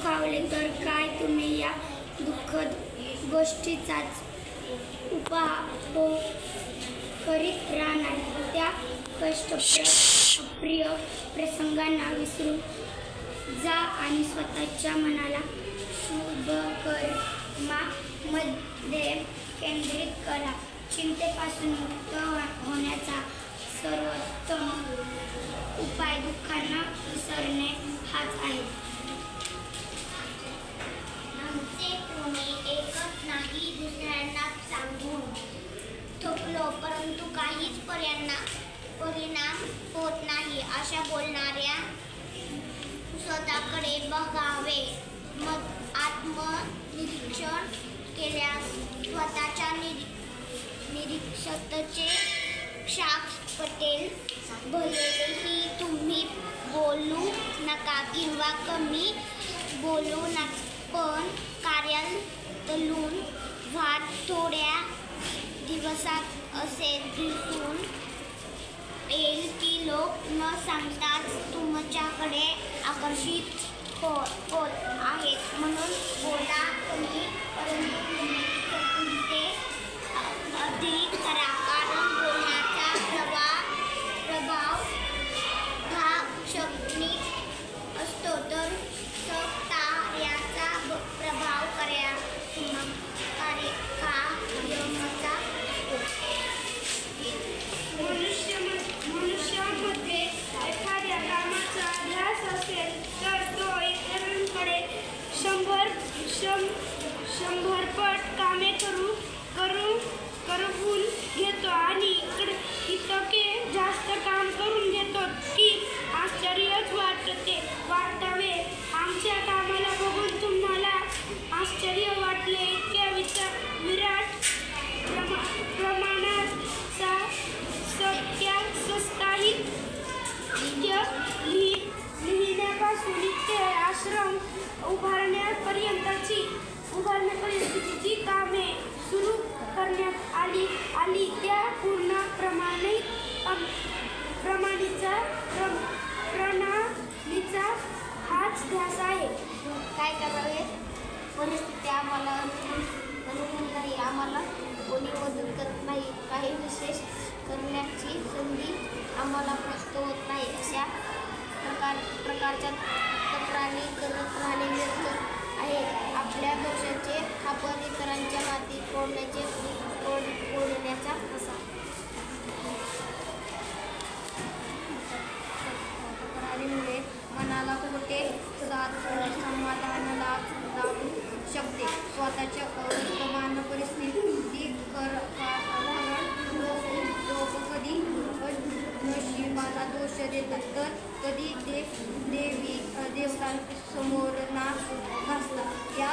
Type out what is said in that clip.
दुखावले तर काय तुम्ही या दुःखद गोष्टीचाच उपभोग करीत राहणार? त्या कष्टप्रिय प्रसंगांना विसरून जा आणि स्वतःच्या मनाला शुभकर्मामध्ये केंद्रित करा. चिंतेपासून मुक्त होण्याचा सर्वोत्तम उपाय दुःखांना विसरणे हाच आहे. आमचे कोणी एकच नाही दुसऱ्यांना सांगून थकलो परंतु काहीच परिणाम होत नाही अशा बोलणाऱ्या स्वतःकडे बघावे. मग आत्मनिरीक्षण केल्यास स्वतःच्या निरीक्षतेचे साक्ष पटेल. भलेही तुम्ही बोलू नका किंवा कमी बोलू नका पण कार्यातून वाद थोड्या दिवसात असे दिसून येईल की लोक न सांगताच तुमच्याकडे आकर्षित होत आहेत. म्हणून बोला कमी परंतु ते अधिक करा. कारण बोलण्याचा प्रभाव हा क्षणिक असतो तर कार्याचा प्रभाव कायमचा असतो. मनुष्यामध्ये एखाद्या कामाचा ध्यास असेल तर तो इतरांकडे 100 पट कामे करवून घेतो आणि इतके जास्त काम करून घेतो की आश्चर्यच वाटावे. आमच्या कामाला बघून तुम्हाला आश्चर्य वाटले. इतक्या विराट प्रमाणात सत्यासहित लिहिण्यापासून इथे आश्रम उभारण्यापर्यंतची जी कामे सुरू करण्यात आली त्या पूर्ण प्रणालीचा हाच ध्यास आहे. काय करावे? परिस्थिती आम्हाला अनुकूल नाही. आम्हाला कोणी मदत करत नाही. काही विशेष करण्याची संधी आम्हाला प्राप्त होत नाही. अशा प्रकारच्या तक्रारी करत राहणे व्यर्थ आहे. आपल्या दोषाचे खापर इतरांच्या मातीत फोडण्याचा असा. तक्रारीमुळे मनाला कुठे समाधान लाभू शकते. स्वतःच्या वर्तमान परिस्थिती लोक कधी नशिबाला दोष देतात तर कधी देवतांसमोर नाक घासतात. या